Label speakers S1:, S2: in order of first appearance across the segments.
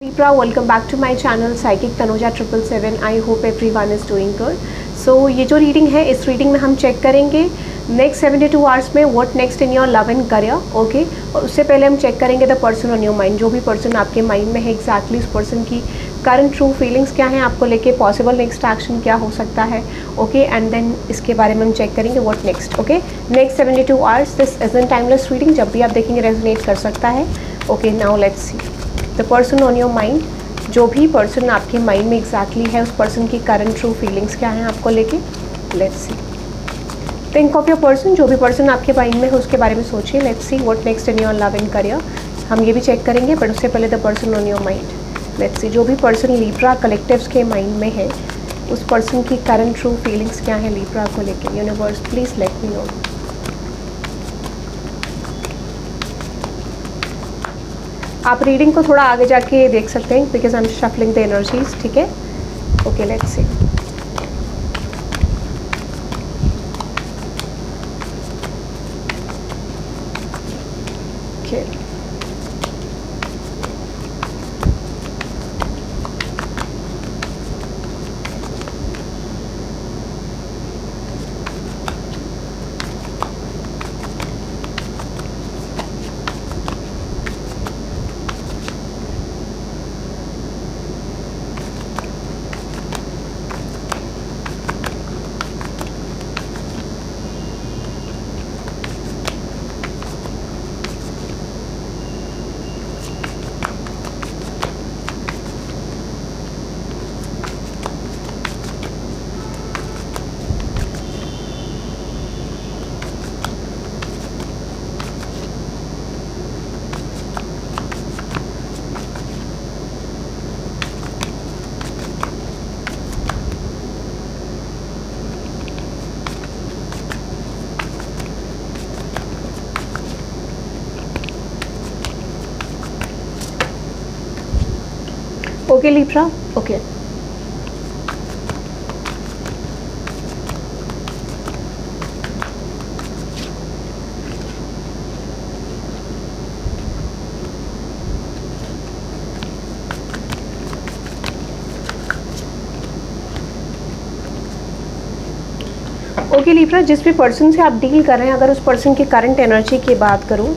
S1: Libra, welcome back to my channel Psychic Tanuja 777. I hope everyone is doing good. So ये जो reading है, इस reading में हम चेक करेंगे नेक्स्ट 72 आवर्स में what next in your love and career, okay. और उससे पहले हम चेक करेंगे the person on your mind, जो भी पर्सन आपके माइंड में है एग्जैक्टली उस पर्सन की करंट ट्रू फीलिंग्स क्या हैं आपको लेके, पॉसिबल नेक्स्ट एक्शन क्या हो सकता है, ओके। एंड देन इसके बारे में हम चेक करेंगे what next, okay. Next 72 hours, this is an timeless reading, जब भी आप देखेंगे रेजोनेट कर सकता है, okay. Now let's see the person on your mind, जो भी पर्सन आपके माइंड में एग्जैक्टली है उस पर्सन की करंट ट्रू फीलिंग्स क्या हैं आपको लेके। Let's see, think of your person, जो भी पर्सन आपके माइंड में है उसके बारे में सोचिए। Let's see what next in your love and career. हम ये भी चेक करेंगे बट उससे पहले the person on your mind. Let's see, जो भी पर्सन लीब्रा कलेक्टिव्स के माइंड में है उस पर्सन की करंट ट्रू फीलिंग्स क्या हैं लीब्रा को लेके। Universe please let me no. आप रीडिंग को थोड़ा आगे जाके देख सकते हैं because I am shuffling the energies, ठीक है, okay. Let's see, okay. Okay Libra, okay. Okay Libra, जिस भी पर्सन से आप डील कर रहे हैं, अगर उस पर्सन की करंट एनर्जी की बात करूं,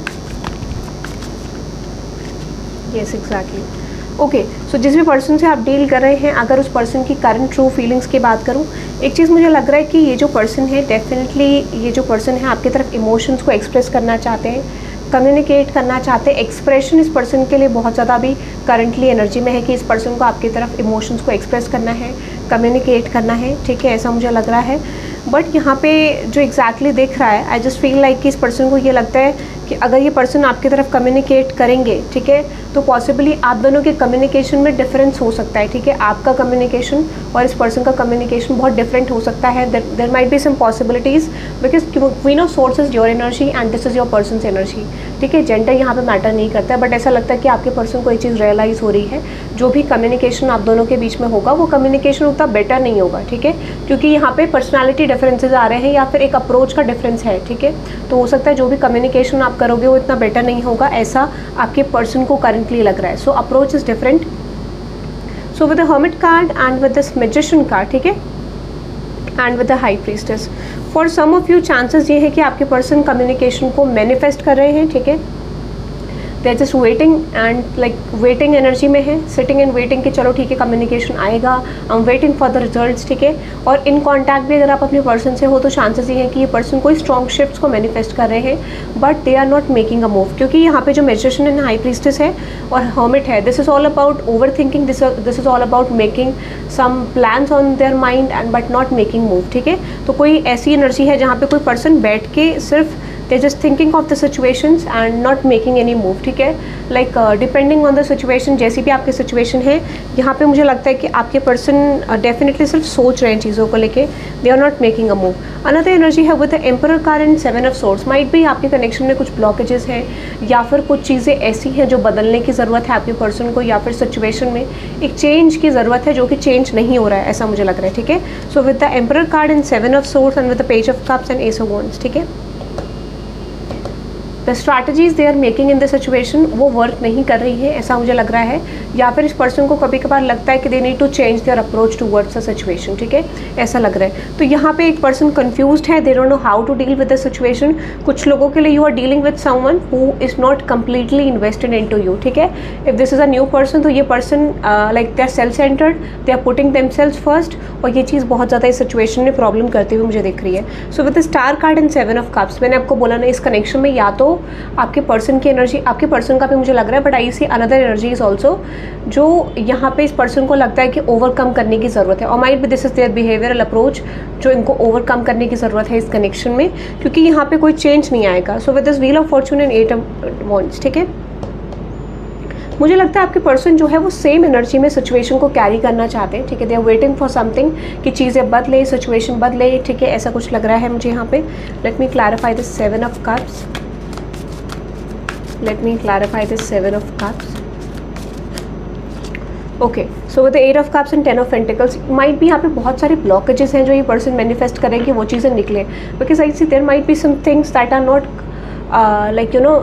S1: यस एग्जैक्टली, ओके। सो जिस भी पर्सन से आप डील कर रहे हैं, अगर उस पर्सन की करंट ट्रू फीलिंग्स की बात करूं, एक चीज़ मुझे लग रहा है कि ये जो पर्सन है डेफिनेटली ये जो पर्सन है आपकी तरफ इमोशंस को एक्सप्रेस करना चाहते हैं, कम्युनिकेट करना चाहते हैं। एक्सप्रेशन इस पर्सन के लिए बहुत ज़्यादा अभी करंटली एनर्जी में है कि इस पर्सन को आपकी तरफ इमोशंस को एक्सप्रेस करना है, कम्युनिकेट करना है, ठीक है, ऐसा मुझे लग रहा है। बट यहाँ पे जो एग्जैक्टली दिख रहा है, आई जस्ट फील लाइक कि इस पर्सन को ये लगता है कि अगर ये पर्सन आपकी तरफ कम्युनिकेट करेंगे, ठीक है, तो पॉसिबली आप दोनों के कम्युनिकेशन में डिफरेंस हो सकता है, ठीक है। आपका कम्युनिकेशन और इस पर्सन का कम्युनिकेशन बहुत डिफरेंट हो सकता है। There might be some possibilities because queen of source is your energy and this is your person's energy, ठीक है। जेंडर यहाँ पे मैटर नहीं करता है, बट ऐसा लगता है कि आपके पर्सन को ये चीज़ रियलाइज़ हो रही है, जो भी कम्युनिकेशन आप दोनों के बीच में होगा वो कम्युनिकेशन उतना बेटर नहीं होगा, ठीक है, क्योंकि यहाँ पे पर्सनालिटी डिफरेंसेस आ रहे हैं या फिर एक अप्रोच का डिफरेंस है, ठीक है। तो हो सकता है जो भी कम्युनिकेशन आप करोगे वो इतना बेटर नहीं होगा, ऐसा आपके पर्सन को करंटली लग रहा है। So approach is different. So with the hermit card and with this magician card, ठीक है, and with the high priestess, for some of you chances ये है कि आपके पर्सन कम्युनिकेशन को मैनिफेस्ट कर रहे हैं, ठीक है। They are just waiting and like waiting energy में है, सिटिंग एंड वेटिंग कि चलो ठीक है कम्युनिकेशन आएगा, I am waiting for the results, ठीक है। और इन कॉन्टैक्ट भी अगर आप अपने पर्सन से हो तो चांसेस ये हैं कि ये पर्सन कोई स्ट्रॉन्ग शिफ्ट्स को मैनिफेस्ट कर रहे हैं but they are not making a move, क्योंकि यहाँ पे जो मैजिशियन एंड हाई प्रीस्टेस है और हर्मिट है, this is all about over thinking, this is all about making some plans on their mind and but not making move, ठीक है। तो कोई ऐसी एनर्जी है जहाँ पे कोई पर्सन बैठ के सिर्फ they're just thinking of the situations and not making any move, ठीक है। Like depending on the situation, जैसी भी आपकी सिचुएशन है, यहाँ पे मुझे लगता है कि आपके पर्सन डेफिनेटली सिर्फ सोच रहे हैं चीज़ों को लेके, they are not making a move. Another energy है with the emperor card and 7 of swords, might भी आपके कनेक्शन में कुछ ब्लॉकेजेस हैं या फिर कुछ चीज़ें ऐसी हैं जो बदलने की ज़रूरत है आपके पर्सन को, या फिर सिचुएशन में एक चेंज की ज़रूरत है जो कि चेंज नहीं हो रहा है, ऐसा मुझे लग रहा है, ठीक है। So with the emperor card and 7 of swords and with the page of cups and ace of wands, ठीक है। The strategies they are making in the situation वो वर्क नहीं कर रही है, ऐसा मुझे लग रहा है, या फिर इस पर्सन को कभी कभार लगता है कि they need to change their approach towards the situation, ठीक है, ऐसा लग रहा है। तो यहाँ पे एक पर्सन कंफ्यूज्ड है, they don't know how to deal with the situation. कुछ लोगों के लिए you are dealing with someone who is not completely invested into you, ठीक है। If this is a new person, तो ये person like they are self centred, they are putting themselves first, और ये चीज़ बहुत ज़्यादा इस सिचुएशन में प्रॉब्लम करते हुए मुझे दिख रही है। So with the star card and 7 of cups, मैंने आपको बोला ना इस कनेक्शन में या तो आपके पर्सन की एनर्जी, आपके पर्सन का भी मुझे लग रहा है, but I see another energy is also, जो यहाँ पे इस पर्सन को लगता है कि ओवरकम करने की ज़रूरत है, और might be this is their behavioural approach, जो इनको ओवरकम करने की ज़रूरत है इस कनेक्शन में, क्योंकि यहाँ पे कोई चेंज नहीं आएगा। सो with this wheel of Fortune and 8 of wands, ठीक है, मुझे लगता है आपके पर्सन जो है वो सेम एनर्जी में सिचुएशन को कैरी करना चाहते हैं, ठीक है। They are waiting for something कि चीज़ें बदले, सिचुएशन बदले, ठीक है, ऐसा कुछ लग रहा है मुझे यहाँ पे। Let me clarify this 7 of cups, let me clarify this 7 of cups. Okay, so with the 8 of cups and 10 of pentacles, might भी यहाँ पे बहुत सारे ब्लॉकेजेस हैं जो ये पर्सन मैनिफेस्ट करें कि वो चीज़ें निकले, because I see there might be some things that are not like you know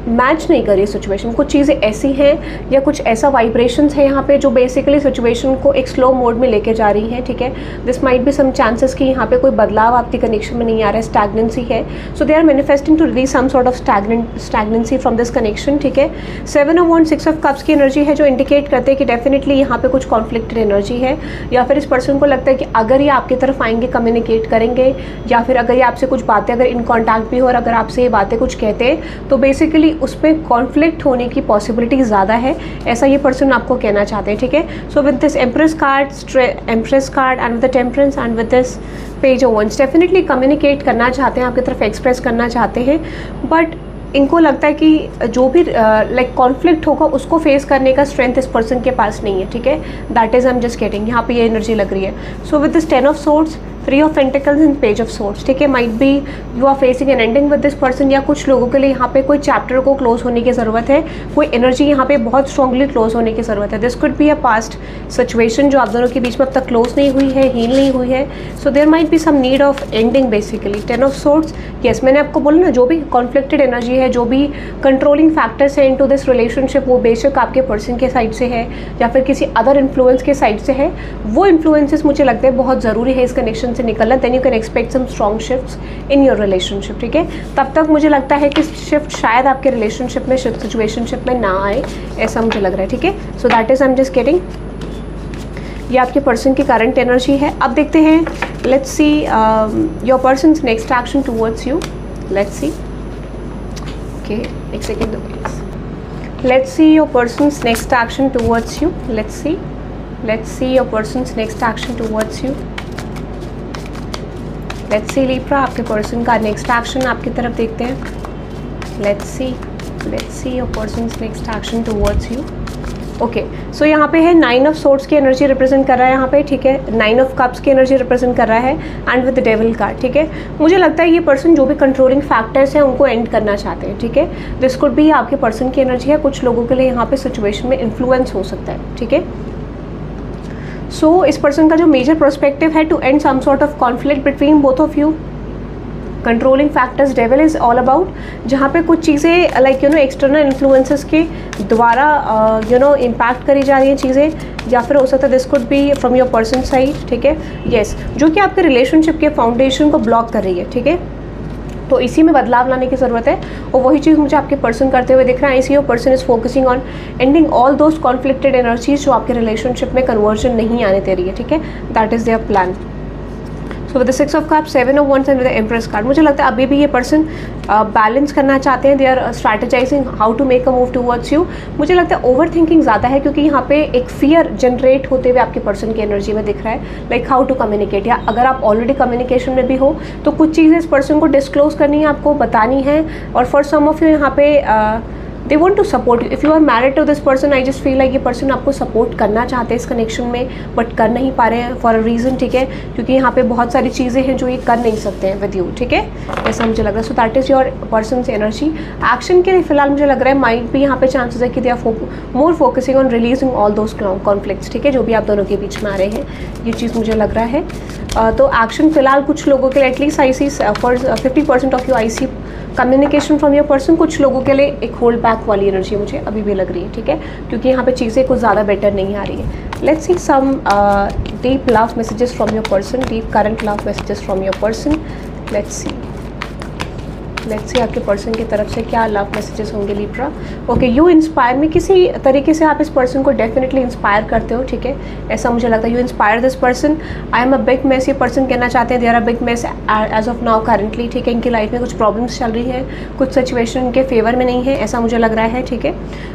S1: match नहीं करी सिचुएशन। कुछ चीज़ें ऐसी हैं या कुछ ऐसा वाइब्रेशंस है यहाँ पे जो बेसिकली सिचुएशन को एक स्लो मोड में लेके जा रही हैं, ठीक है। This might be some chances कि यहाँ पे कोई बदलाव आपकी कनेक्शन में नहीं आ रहा है, स्टैग्नेंसी है। So they are manifesting to release some sort of stagnancy from this connection, ठीक है। 7 ऑफ वॉन्ड्स 6 ऑफ कप्स की एनर्जी है जो इंडिकेट करते हैं कि डेफिनेटली यहाँ पे कुछ कॉन्फ्लिक्टेड एनर्जी है, या फिर इस पर्सन को लगता है कि अगर ये आपकी तरफ आएंगे, कम्युनिकेट करेंगे, या फिर अगर ये आपसे कुछ बातें, अगर इन कॉन्टैक्ट भी हो और अगर आपसे ये बातें कुछ कहते हैं, तो बेसिकली उसमें कॉन्फ्लिक्ट होने की पॉसिबिलिटी ज़्यादा है, ऐसा ये पर्सन आपको कहना चाहते हैं, ठीक है। So with this empress card and with the temperance and with this page of wands, definitely communicate करना चाहते हैं, आपकी तरफ एक्सप्रेस करना चाहते हैं, बट इनको लगता है कि जो भी लाइक कॉन्फ्लिक्ट होगा उसको फेस करने का स्ट्रेंथ इस पर्सन के पास नहीं है, ठीक है। That is I am just getting, यहाँ पे ये एनर्जी लग रही है। So with this 10 of swords, 3 of pentacles and page of swords, ठीक है, might be you are facing an ending with this person, या कुछ लोगों के लिए यहाँ पे कोई चैप्टर को क्लोज होने की ज़रूरत है, कोई एनर्जी यहाँ पे बहुत स्ट्रांगली क्लोज होने की ज़रूरत है। This could be a past situation जो आप दोनों के बीच में अब तक क्लोज नहीं हुई है, हील नहीं हुई है। So there might be some need of ending basically. 10 of swords, yes, मैंने आपको बोला ना जो भी कॉन्फ्लिक्टेड एनर्जी है, जो भी कंट्रोलिंग फैक्टर्स है इनटू दिस रिलेशनशिप, वो बेशक आपके पर्सन के साइड से है या फिर किसी अदर इन्फ्लुएंस के साइड से है, वो इन्फ्लुएंसेस मुझे लगता है बहुत ज़रूरी है इस कनेक्शन से निकलना। Then you can expect some strong shifts in your relationship, ठीक है। तब तक मुझे लगता है कि शिफ्ट शायद आपके रिलेशनशिप में, सिचुएशनशिप में ना आए, ऐसा मुझे लग रहा है, ठीक है। So that is I am just getting, ये आपके पर्सन की करंट एनर्जी है। अब देखते हैं, let's see your person's next action towards you, let's see, okay, एक सेकेंड दो please. Let's see your person's next action towards you, let's see your person's next action towards you, let's see Libra, आपके person का next action आपकी तरफ देखते हैं। Let's see your person's next action towards you. Okay, so यहाँ पे है 9 of swords की एनर्जी रिप्रेजेंट कर रहा है यहाँ पे, ठीक है। 9 ऑफ कप्स की एनर्जी रिप्रेजेंट कर रहा है and with the devil card, ठीक है। मुझे लगता है ये पर्सन जो भी कंट्रोलिंग फैक्टर्स हैं उनको एंड करना चाहते हैं, ठीक है। दिस कुड भी आपके पर्सन की एनर्जी है, कुछ लोगों के लिए यहाँ पे सिचुएशन में इन्फ्लुएंस हो सकता है, ठीक है। सो इस पर्सन का जो मेजर पर्सपेक्टिव है to end some sort of conflict between both of you. Controlling factors devil is all about, जहाँ पे कुछ चीज़ें like you know external influences के द्वारा यू नो इम्पैक्ट करी जा रही हैं चीज़ें, या फिर हो सकता है this could be from your person side, ठीक है। येस, जो कि आपके रिलेशनशिप के फाउंडेशन को ब्लॉक कर रही है, ठीक है। तो इसी में बदलाव लाने की ज़रूरत है, और वही चीज़ मुझे आपके पर्सन करते हुए दिख रहा है। इसी your person is focusing on ending all those conflicted energies जो आपके रिलेशनशिप में कन्वर्जन नहीं आने दे रही है, ठीक है। That is their plan. So with the 6 of cups, 7 of wands and with the empress card, मुझे लगता है अभी भी ये पर्सन बैलेंस करना चाहते हैं। They are strategising how to make a move towards you. मुझे लगता है ओवर थिंकिंग ज़्यादा है, क्योंकि यहाँ पे एक फियर जनरेट होते हुए आपके पर्सन की एनर्जी में दिख रहा है, लाइक हाउ टू कम्युनिकेट, या अगर आप ऑलरेडी कम्युनिकेशन में भी हो तो कुछ चीज़ें इस पर्सन को डिस्क्लोज करनी है, आपको बतानी है। और फॉर सम ऑफ यू यहाँ पे they want to support you. If you are married to this person, I just feel like ये पर्सन आपको सपोर्ट करना चाहते हैं इस कनेक्शन में, बट कर नहीं पा रहे हैं फॉर अ रीज़न, ठीक है, क्योंकि यहाँ पे बहुत सारी चीज़ें हैं जो ये कर नहीं सकते हैं विद यू, ठीक है, ऐसा मुझे लग रहा है। So that is your person से एनर्जी। एक्शन के लिए फिलहाल मुझे लग रहा है माइंड भी यहाँ पे चांसेस है कि they are more focusing on releasing all those conflicts, ठीक है, जो भी आप दोनों के बीच में आ रहे हैं, ये चीज़ मुझे लग रहा है। तो एक्शन फिलहाल कुछ लोगों के लिए at least I see for 50% of you, I see communication from your person कुछ लोगों के लिए एक होल्ड बैक वाली एनर्जी मुझे अभी भी लग रही है, ठीक है, क्योंकि यहाँ पे चीज़ें कुछ ज़्यादा बेटर नहीं आ रही है। Let's see some deep love messages from your person, deep current love messages from your person. Let's see आपके पर्सन की तरफ से क्या लव मैसेजेस होंगे लिब्रा। ओके, यू इंस्पायर में किसी तरीके से आप इस पर्सन को डेफिनेटली इंस्पायर करते हो, ठीक है, ऐसा मुझे लगता है। You inspire this person, I am a big mess, ये पर्सन कहना चाहते हैं they are a big mess as of now currently, ठीक है, इनकी लाइफ में कुछ प्रॉब्लम्स चल रही है, कुछ सिचुएशन इनके फेवर में नहीं है, ऐसा मुझे लग रहा है, ठीक है।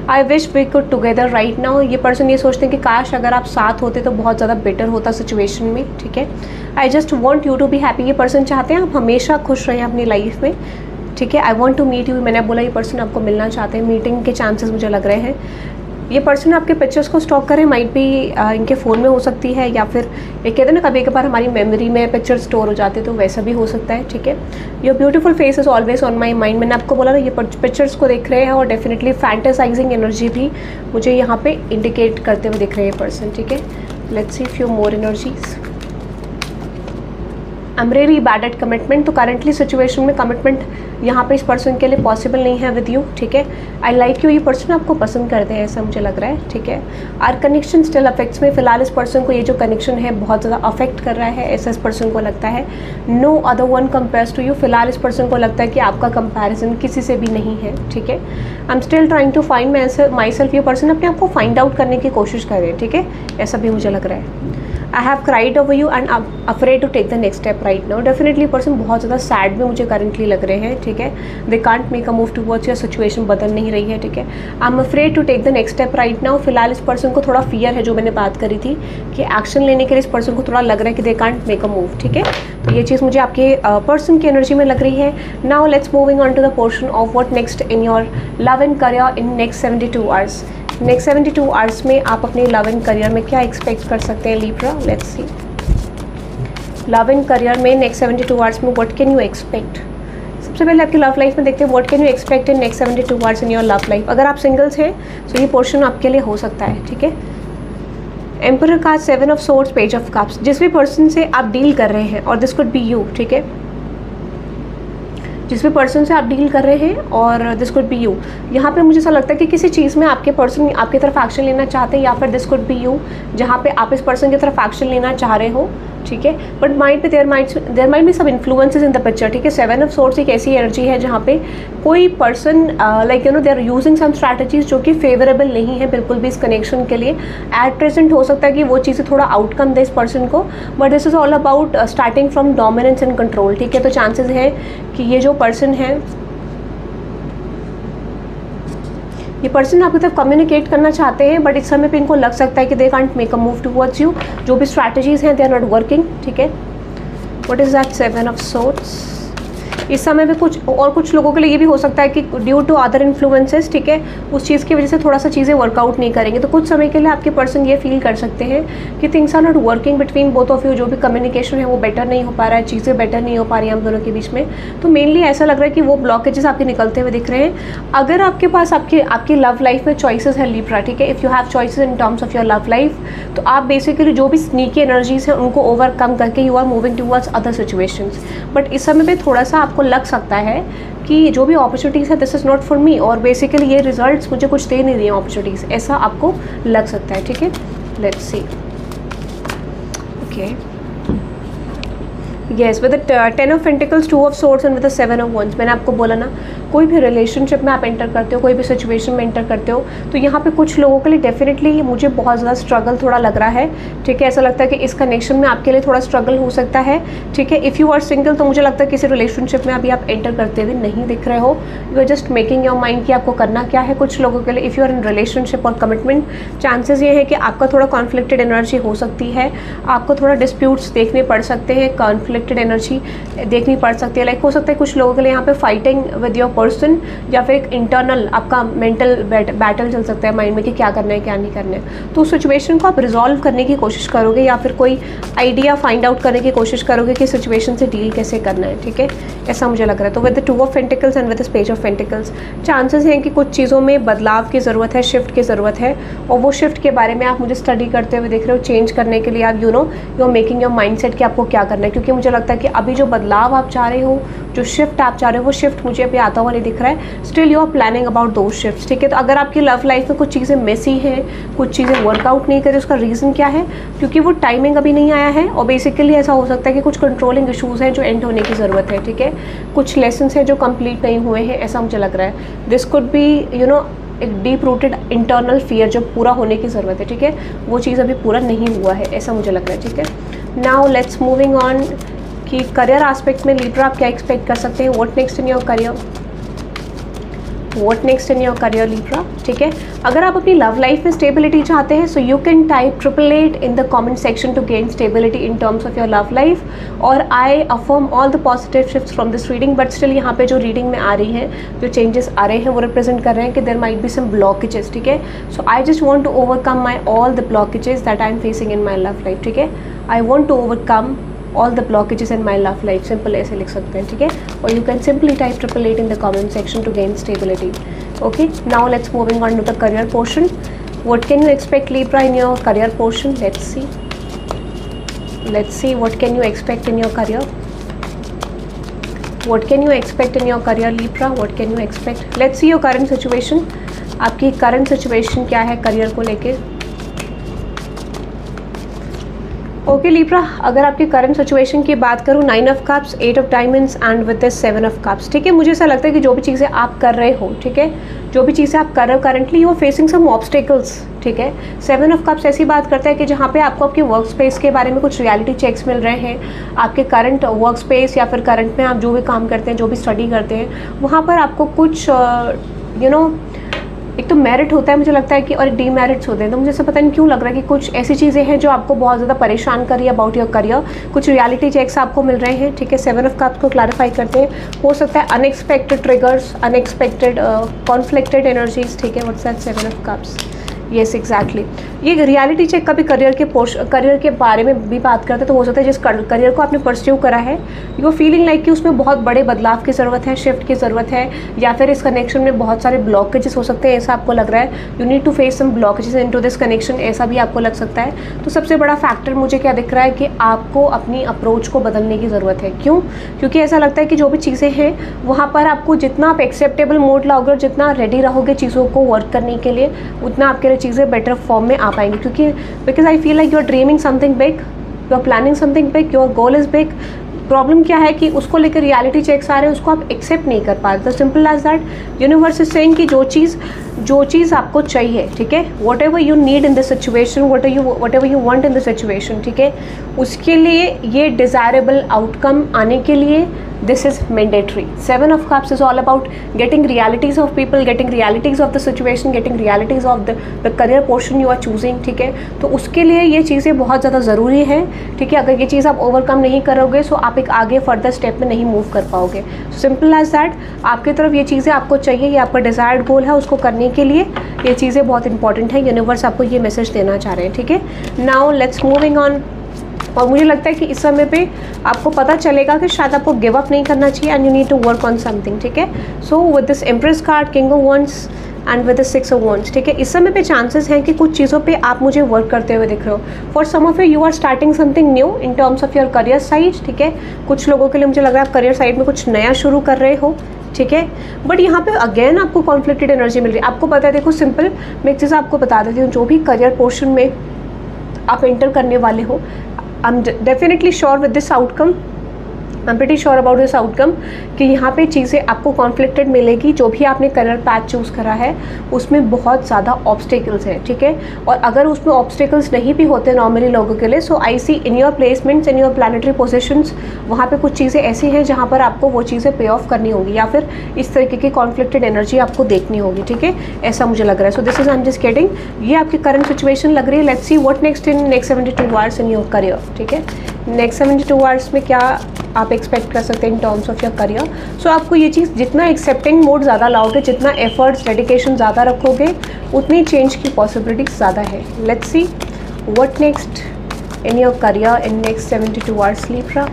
S1: I wish we could together right now, ये पर्सन ये सोचते हैं कि काश अगर आप साथ होते तो बहुत ज़्यादा बेटर होता सिचुएशन में, ठीक है। I just want you to be happy, ये पर्सन चाहते हैं आप हमेशा खुश रहें अपनी लाइफ में, ठीक है। I want to meet you, मैंने बोला ये पर्सन आपको मिलना चाहते हैं, मीटिंग के चांसेस मुझे लग रहे हैं। ये पर्सन आपके पिक्चर्स को स्टॉक करें, माइट भी इनके फ़ोन में हो सकती है, या फिर एक कहते हैं ना कभी कभार हमारी मेमोरी में पिक्चर स्टोर हो जाते हैं, तो वैसा भी हो सकता है, ठीक है। Your beautiful face is always on my mind, मैंने आपको बोला ना ये पिक्चर्स को देख रहे हैं, और डेफिनेटली फैंटेसाइजिंग एनर्जी भी मुझे यहाँ पे इंडिकेट करते हुए दिख रहे हैं पर्सन, ठीक है। Let's see few more energies. I am really bad at commitment, तो करंटली सिचुएशन में कमिटमेंट यहाँ पे इस पर्सन के लिए पॉसिबल नहीं है विद यू, ठीक है। आई लाइक यू, ये पर्सन आपको पसंद करते हैं ऐसा मुझे लग रहा है, ठीक है। आर कनेक्शन स्टिल अफेक्ट्स में, फिलहाल इस पर्सन को ये जो कनेक्शन है बहुत ज़्यादा अफेक्ट कर रहा है, ऐसा इस पर्सन को लगता है। No other one compares to you, फिलहाल इस पर्सन को लगता है कि आपका कंपैरिजन किसी से भी नहीं है, ठीक है। I am still trying to find myself, ये पर्सन अपने आप को फाइंड आउट करने की कोशिश कर रहे हैं, ठीक है, ऐसा भी मुझे लग रहा है। I have cried over you and afraid to take the next step right now, definitely person बहुत ज़्यादा सैड भी मुझे करंटली लग रहे हैं, ठीक है। They can't make a move towards, या सिचुएशन बदल नहीं रही है, ठीक है। I am afraid to take the next step right now, फिलहाल इस पर्सन को थोड़ा फियर है, जो मैंने बात करी थी कि एक्शन लेने के लिए इस पर्सन को थोड़ा लग रहा है कि दे कांट मेक अ मूव, ठीक है। तो ये चीज़ मुझे आपके पर्सन की एनर्जी में लग रही है। Now let's moving on to the portion of what next in your love and career in next 72 hours. Next 72 hours में आप अपने लव एंड करियर में क्या एक्सपेक्ट कर सकते हैं Libra. Let's see love and career में नेक्स्ट 72 आवर्स में व्हाट कैन यू एक्सपेक्ट। सबसे पहले आपकी लव लाइफ में देखते हैं what can you expect in next 72 hours in your love life. अगर आप सिंगल्स हैं तो ये पोर्शन आपके लिए हो सकता है, ठीक है। Emperor card, 7 of swords, page of cups, जिस भी पर्सन से आप डील कर रहे हैं, और दिस कुड बी यू, ठीक है, जिस भी पर्सन से आप डील कर रहे हैं, और दिस कुड बी यू। यहाँ पे मुझे ऐसा लगता है कि किसी चीज़ में आपके पर्सन आपकी तरफ एक्शन लेना चाहते हैं, या फिर दिस कुड बी यू जहाँ पे आप इस पर्सन की तरफ एक्शन लेना चाह रहे हो, ठीक है। बट माइट भी देयर माइट बी सब इन्फ्लुएंसेस इन द पिक्चर, ठीक है। 7 ऑफ सोर्ड्स एक ऐसी एनर्जी है जहाँ पे कोई person like you know they are using some strategies जो कि फेवरेबल नहीं है बिल्कुल भी इस कनेक्शन के लिए। एट प्रेजेंट हो सकता है कि वो चीज़ें थोड़ा आउटकम दे इस पर्सन को, but this is all about starting from dominance and control, ठीक है। तो चांसेस है कि ये जो पर्सन है, ये पर्सन आपकी तरफ कम्युनिकेट करना चाहते हैं, बट इस समय पे इनको लग सकता है कि दे can't make a move towards you, जो भी स्ट्रैटेजीज हैं दे आर नॉट वर्किंग, ठीक है। What is that 7 of swords. इस समय पे कुछ लोगों के लिए ये भी हो सकता है कि ड्यू टू अदर इन्फ्लुएंसेस, ठीक है, उस चीज़ की वजह से थोड़ा सा चीज़ें वर्कआउट नहीं करेंगे। तो कुछ समय के लिए आपके पर्सन ये फील कर सकते हैं कि things are not working between both of you, जो भी कम्युनिकेशन है वो बेटर नहीं हो पा रहा है, चीज़ें बेटर नहीं हो पा रही हैं हम दोनों के बीच में। तो मेनली ऐसा लग रहा है कि वो ब्लॉकेजेस आपके निकलते हुए दिख रहे हैं। अगर आपके पास आपकी लव लाइफ में चॉइसेस है लिब्रा, ठीक है, if you have choices in terms of your love life, तो आप बेसिकली जो भी स्नीकी एनर्जीज हैं उनको ओवरकम करके you are moving towards other situations. But इस समय पे थोड़ा सा आपको लग सकता है कि जो भी अपॉर्चुनिटीज़ है this is not for me, और बेसिकली ये रिजल्ट्स मुझे कुछ दे नहीं रही हैं अपॉर्चुनिटीज़, ऐसा आपको लग सकता है, ठीक है। Let's see okay yes with the 10 of pentacles, 2 of swords and with the 7 of wands. मैंने आपको बोला ना, कोई भी रिलेशनशिप में आप एंटर करते हो, कोई भी सिचुएशन में एंटर करते हो, तो यहाँ पे कुछ लोगों के लिए डेफिनेटली मुझे बहुत ज़्यादा स्ट्रगल थोड़ा लग रहा है, ठीक है। ऐसा लगता है कि इस कनेक्शन में आपके लिए थोड़ा स्ट्रगल हो सकता है, ठीक है। इफ़ यू आर सिंगल तो मुझे लगता है किसी रिलेशनशिप में अभी आप एंटर करते हुए नहीं दिख रहे हो, you are just making your mind कि आपको करना क्या है। कुछ लोगों के लिए if you are in relationship और कमिटमेंट, चांसेस ये है कि आपका थोड़ा कॉन्फ्लिक्टेड एनर्जी हो सकती है, आपको थोड़ा डिस्प्यूट्स देखने पड़ सकते हैं, कॉन्फ्लिक्टेड एनर्जी देखनी पड़ सकती है। लाइक हो सकता है कुछ लोगों के लिए यहाँ पे फाइटिंग विद योर पर्सन, या फिर एक इंटरनल आपका मेंटल बैटल चल सकता है माइंड में कि क्या करना है क्या नहीं करना है। तो उस सिचुएशन को आप रिजॉल्व करने की कोशिश करोगे, या फिर कोई आइडिया फाइंड आउट करने की कोशिश करोगे कि सिचुएशन से डील कैसे करना है, ठीक है, ऐसा मुझे लग रहा है। तो with the 2 of pentacles and with the page of pentacles, chances हैं कि कुछ चीज़ों में बदलाव की ज़रूरत है, शिफ्ट की ज़रूरत है, और वो शिफ्ट के बारे में आप मुझे स्टडी करते हुए देख रहे हो। चेंज करने के लिए आप you are making your mind set कि आपको क्या करना है, क्योंकि मुझे लगता है कि अभी जो बदलाव आप चाह रहे हो जो शिफ्ट आप चाह रहे हो वो शिफ्ट मुझे अभी आता हुआ नहीं दिख रहा है। Still you are planning about to shift, ठीक है। तो अगर आपकी लव लाइफ में कुछ चीज़ें मेसी हैं, कुछ चीज़ें वर्कआउट नहीं करें, उसका रीज़न क्या है? क्योंकि वो टाइमिंग अभी नहीं आया है, और बेसिकली ऐसा हो सकता है कि कुछ कंट्रोलिंग इशूज़ हैं जो एंड होने की ज़रूरत है, ठीक है। कुछ लेसन्स हैं जो कंप्लीट नहीं हुए हैं, ऐसा मुझे लग रहा है। दिस कुड बी एक डीप रूटेड इंटरनल फियर जो पूरा होने की ज़रूरत है, ठीक है। वो चीज़ अभी पूरा नहीं हुआ है, ऐसा मुझे लग रहा है, ठीक है। नाउ लेट्स मूविंग ऑन कि करियर एस्पेक्ट में लिब्रा आप क्या एक्सपेक्ट कर सकते हैं। What next in your career, what next in your career Libra, ठीक है। अगर आप अपनी लव लाइफ में स्टेबिलिटी चाहते हैं, so you can type 888 in the comment section to gain stability in terms of your love life, और I affirm all the positive shifts from this reading. But still यहाँ पे जो reading में आ रही है, जो चेंजेस आ रहे हैं, वो रिप्रेजेंट कर रहे हैं कि there might be some blockages, ठीक है। So I just want to overcome my all the blockages that I am facing in my love life, ठीक है। I want to overcome all the blockages in my love life, simple ऐसे लिख सकते हैं, ठीक है। और you can simply type 888 in the comment section to gain stability. Okay, now let's moving on to the career portion. What can you expect Libra in your career portion? Let's see what can you expect in your career. What can you expect in your career Libra? What can you expect? Let's see your current situation. आपकी current situation क्या है career को लेके? Okay Libra, अगर आपकी current situation की बात करूँ, 9 of cups, 8 of diamonds and with this 7 of cups, ठीक है। मुझे ऐसा लगता है कि जो भी चीज़ें आप कर रहे हो, ठीक है, जो भी चीज़ें आप कर रहे हो currently, you are facing some obstacles, ठीक है। 7 ऑफ कप्स ऐसी बात करता है कि जहाँ पे आपको आपके वर्क स्पेस के बारे में कुछ रियलिटी चेक्स मिल रहे हैं। आपके करंट वर्क स्पेस या फिर करंट में आप जो भी काम करते हैं, जो भी स्टडी करते हैं, वहाँ पर आपको कुछ एक तो मेरिट होता है मुझे लगता है कि, और डीमेरिट्स होते हैं। तो मुझे ऐसा पता नहीं क्यों लग रहा है कि कुछ ऐसी चीज़ें हैं जो आपको बहुत ज़्यादा परेशान कर रही है अबाउट योर करियर। कुछ रियलिटी चेक्स आपको मिल रहे हैं, ठीक है। 7 ऑफ कप्स को क्लैरिफाई करते हैं। हो सकता है unexpected triggers, unexpected conflicted energies, ठीक है। What's that 7 of cups, yes exactly. ये रियलिटी चेक कभी करियर के बारे में भी बात करते हैं। तो हो सकता है जिस करियर को आपने परस्यू करा है, यू आर फीलिंग लाइक कि उसमें बहुत बड़े बदलाव की ज़रूरत है, शिफ्ट की ज़रूरत है, या फिर इस कनेक्शन में बहुत सारे ब्लॉकेजेस हो सकते हैं, ऐसा आपको लग रहा है। You need to face some blockages into this connection, ऐसा भी आपको लग सकता है। तो सबसे बड़ा फैक्टर मुझे क्या दिख रहा है कि आपको अपनी अप्रोच को बदलने की ज़रूरत है। क्यों? क्योंकि ऐसा लगता है कि जो भी चीज़ें हैं वहाँ पर आपको जितना आप एक्सेप्टेबल मोड लाओगे और जितना रेडी रहोगे चीज़ों को वर्क करने के लिए, उतना आपके लिए चीज़ें बेटर फॉर्म में आ पाएंगी। क्योंकि because I feel like you are dreaming something big, you are planning something big, your goal is big. Problem क्या है कि उसको लेकर रियलिटी चेक्स आ रहे हैं, उसको आप एक्सेप्ट नहीं कर पा रहे। तो simple as that universe is saying कि जो चीज़ आपको चाहिए, ठीक है, whatever you need in this situation, whatever you want in this situation, ठीक है, उसके लिए ये डिज़ायरेबल आउटकम आने के लिए this is mandatory. 7 of cups is all about getting realities of people, getting realities of the situation, getting realities of the career portion you are choosing, ठीक है। तो उसके लिए ये चीज़ें बहुत ज़्यादा ज़रूरी है, ठीक है। अगर ये चीज़ आप ओवरकम नहीं करोगे सो आप एक आगे फर्दर स्टेप में नहीं मूव कर पाओगे। सिंपल एज दैट, आपकी तरफ ये चीज़ें आपको चाहिए, ये आपका डिज़ायर्ड गोल है, उसको करने के लिए ये चीज़ें बहुत इंपॉर्टेंट है। यूनिवर्स आपको ये मैसेज देना चाह रहे हैं, ठीक है। Now let's moving on. और मुझे लगता है कि इस समय पे आपको पता चलेगा कि शायद आपको गिव अप नहीं करना चाहिए and you need to work on something, ठीक है। So with this empress card, king of wands and with the 6 of wands, ठीक है, इस समय पे चांसेस हैं कि कुछ चीज़ों पे आप मुझे वर्क करते हुए दिख रहे हो। For some of you are starting something new in terms of your career side, ठीक है। कुछ लोगों के लिए मुझे लग रहा है आप करियर साइड में कुछ नया शुरू कर रहे हो, ठीक है। बट यहाँ पे अगेन आपको कॉन्फ्लिक्टेड एनर्जी मिल रही है। आपको पता है, देखो सिंपल मैं एक चीज़ आपको बता देती हूँ, जो भी करियर पोर्शन में आप एंटर करने वाले हो, I'm definitely sure with this outcome, I'm pretty sure about this outcome कि यहाँ पे चीज़ें आपको कॉन्फ्लिक्टेड मिलेगी। जो भी आपने करियर पैथ चूज़ करा है उसमें बहुत ज़्यादा ऑब्स्टिकल्स हैं, ठीक है। और अगर उसमें ऑब्स्टिकल्स नहीं भी होते नॉर्मली लोगों के लिए, so I see in your placements, in your planetary positions, वहाँ पे कुछ चीज़ें ऐसी हैं जहाँ पर आपको वो चीज़ें पे ऑफ करनी होगी, या फिर इस तरीके की कॉन्फ्लिक्टेड एनर्जी आपको देखनी होगी, ठीक है। ऐसा मुझे लग रहा है। So this is I am just getting, ये आपकी करंट सिचुएशन लग रही है। Let's see what next in next 72 hours in your career, ठीक है। नेक्स्ट 72 आवर्स में क्या आप एक्सपेक्ट कर सकते हैं in terms of your career. So आपको ये चीज़, जितना एक्सेप्टिंग मोड ज़्यादा लाओगे, जितना एफर्ट्स डेडिकेशन ज़्यादा रखोगे, उतनी चेंज की पॉसिबिलिटी ज़्यादा है। Let's see what next in your career in next 72 hours Libra.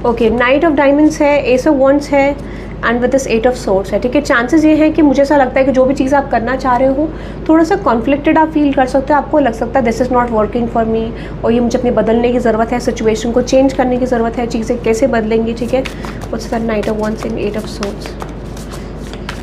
S1: Okay, night of diamonds है, एस ऑफ वंड्स है and with this 8 of swords है, ठीक है। चांसेस ये हैं कि मुझे ऐसा लगता है कि जो भी चीज़ आप करना चाह रहे हो थोड़ा सा कॉन्फ्लिक्टेड आप फील कर सकते हो, आपको लग सकता है this is not working for me, और ये मुझे अपने बदलने की ज़रूरत है, सिचुएशन को चेंज करने की ज़रूरत है, चीज़ें कैसे बदलेंगी, ठीक है। What's the knight of wands in 8 of swords.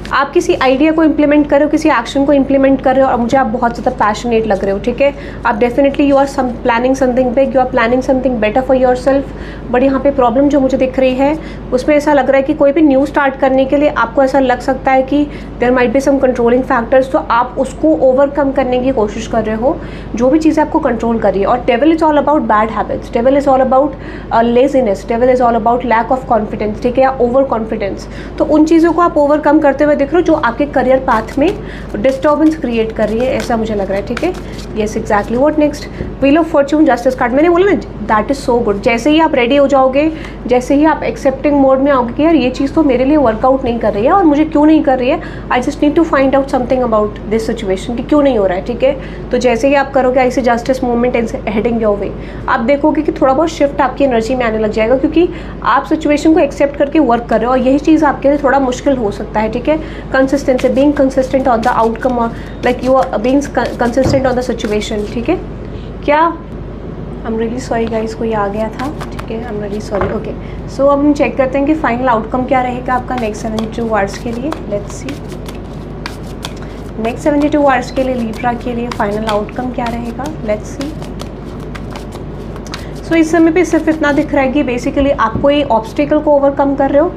S1: आप किसी आइडिया को इम्प्लीमेंट कर रहे हो, किसी एक्शन को इम्प्लीमेंट कर रहे हो और मुझे आप बहुत ज़्यादा पैशनेट लग रहे हो, ठीक है। आप definitely you are planning something big, you are planning something better for yourself. But यहाँ पे प्रॉब्लम जो मुझे दिख रही है उसमें ऐसा लग रहा है कि कोई भी न्यू स्टार्ट करने के लिए आपको ऐसा लग सकता है कि there might be some controlling factors, तो आप उसको ओवरकम करने की कोशिश कर रहे हो, जो भी चीज़ें आपको कंट्रोल कर रही है। और devil is all about bad habits, devil is all about laziness, devil is all about lack of confidence, ठीक है, या ओवर कॉन्फिडेंस। तो उन चीज़ों को आप ओवरकम करते हुए दिख रहे हो जो आपके करियर पाथ में डिस्टर्बेंस क्रिएट कर रही है, ऐसा मुझे लग रहा है, ठीक है। Yes exactly. What next? Wheel of Fortune, justice card. मैंने बोला ना दैट इज सो गुड। जैसे ही आप रेडी हो जाओगे, जैसे ही आप एक्सेप्टिंग मोड में आओगे कि यार ये चीज़ तो मेरे लिए वर्कआउट नहीं कर रही है, और मुझे क्यों नहीं कर रही है, I just need to find out something about this situation कि क्यों नहीं हो रहा है, ठीक है। तो जैसे ही आप करोगे ऐसे justice movement heading your way, आप देखोगे कि थोड़ा बहुत शिफ्ट आपकी एनर्जी में आने लग जाएगा, क्योंकि आप सिचुएशन को एक्सेप्ट करके वर्क कर रहे हो, और यही चीज़ आपके लिए थोड़ा मुश्किल हो सकता है, ठीक है। Consistency, being consistent on the outcome, और like you are being consistent on the situation, ठीक है। क्या I am really sorry guys, कोई आ गया था, ठीक है, I am really sorry. Okay, so अब हम चेक करते हैं कि फाइनल आउटकम क्या रहेगा आपका नेक्स्ट 72 आवर्स के लिए। लेट्स सी नेक्स्ट 72 आवर्स के लिए लिब्रा के लिए फाइनल आउटकम क्या रहेगा। Let's see. सो इस समय पे सिर्फ इतना दिख रहा है कि बेसिकली आप कोई ऑब्स्टिकल को ओवरकम कर रहे हो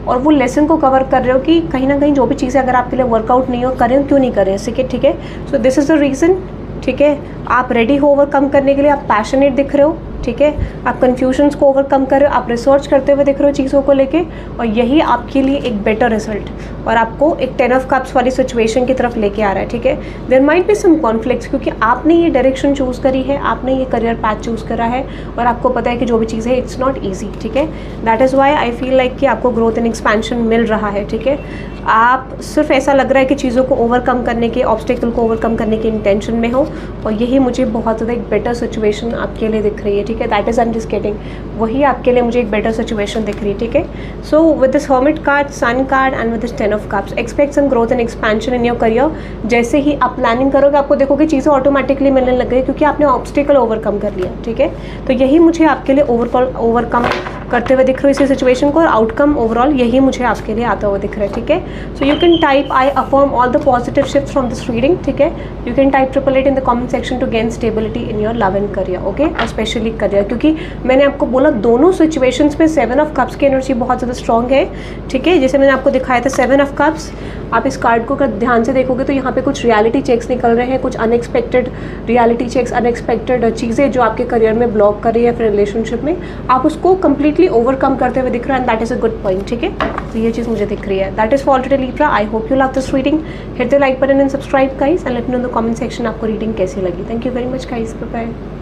S1: और वो लेसन को कवर कर रहे हो कि कहीं ना कहीं जो भी चीज़ें अगर आपके लिए वर्कआउट नहीं हो कर रहे हो, क्यों नहीं कर रहे हैं, ठीक है। So this is the reason, ठीक है। आप रेडी हो ओवरकम करने के लिए, आप पैशनेट दिख रहे हो, ठीक है। आप कन्फ्यूजन्स को ओवरकम कर रहे हो, आप रिसर्च करते हुए दिख रहे हो चीज़ों को लेके, और यही आपके लिए एक बेटर रिजल्ट और आपको एक 10 ऑफ कप्स वाली सिचुएशन की तरफ लेके आ रहा है, ठीक है। There might be some conflicts, क्योंकि आपने ये डायरेक्शन चूज़ करी है, आपने ये करियर पाथ चूज़ करा है, और आपको पता है कि जो भी चीज़ है इट्स नॉट ईजी, ठीक है। That is why I feel like कि आपको ग्रोथ एंड एक्सपेंशन मिल रहा है, ठीक है। आप सिर्फ ऐसा लग रहा है कि चीज़ों को ओवरकम करने के, ऑब्स्टिकल को ओवरकम करने के इंटेंशन में हो, और यही मुझे बहुत ज़्यादा एक बेटर सिचुएशन आपके लिए दिख रही है, ठीक है। That is I am just getting, वही आपके लिए मुझे एक बेटर सिचुएशन दिख रही है, ठीक है। So with this hermit card, sun card and with this 10 of cups, expect some growth and expansion in your career. जैसे ही आप प्लानिंग करोगे आपको देखोगे चीज़ें ऑटोमेटिकली मिलने लग गई, क्योंकि आपने ऑब्स्टिकल ओवरकम कर लिया, ठीक है। तो यही मुझे आपके लिए ओवरकम करते हुए दिख रही है इसी सिचुएशन को, और आउटकम ओवरऑल यही मुझे आपके लिए आता हुआ दिख रहा है, ठीक है। सो you can type I affirm all the positive shift from this reading, ठीक है। You can type 888 in the comment section to gain stability in your love and career, okay, और स्पेशली करियर, क्योंकि मैंने आपको बोला दोनों सिचुएशंस में 7 of cups की एनर्जी बहुत ज़्यादा स्ट्रॉन्ग है, ठीक है। जैसे मैंने आपको दिखाया था 7 ऑफ कप्स, आप इस कार्ड को अगर ध्यान से देखोगे तो यहाँ पे कुछ रियलिटी चेक्स निकल रहे हैं, कुछ अनएक्सपेक्टेड रियलिटी चेक्स, अनएक्सपेक्टेड चीज़ें जो आपके करियर में ब्लॉक कर रही है, फिर रिलेशनशिप में आप उसको कंप्लीटली ओवरकम करते हुए दिख रहा है, and that is a good point, ठीक है। तो ये चीज़ मुझे दिख रही है। That is for today Libra. I hope you love this reading. Hit the like button and subscribe guys, and let me know in the comment section आपको रीडिंग कैसी लगी। Thank you very much guys, bye bye.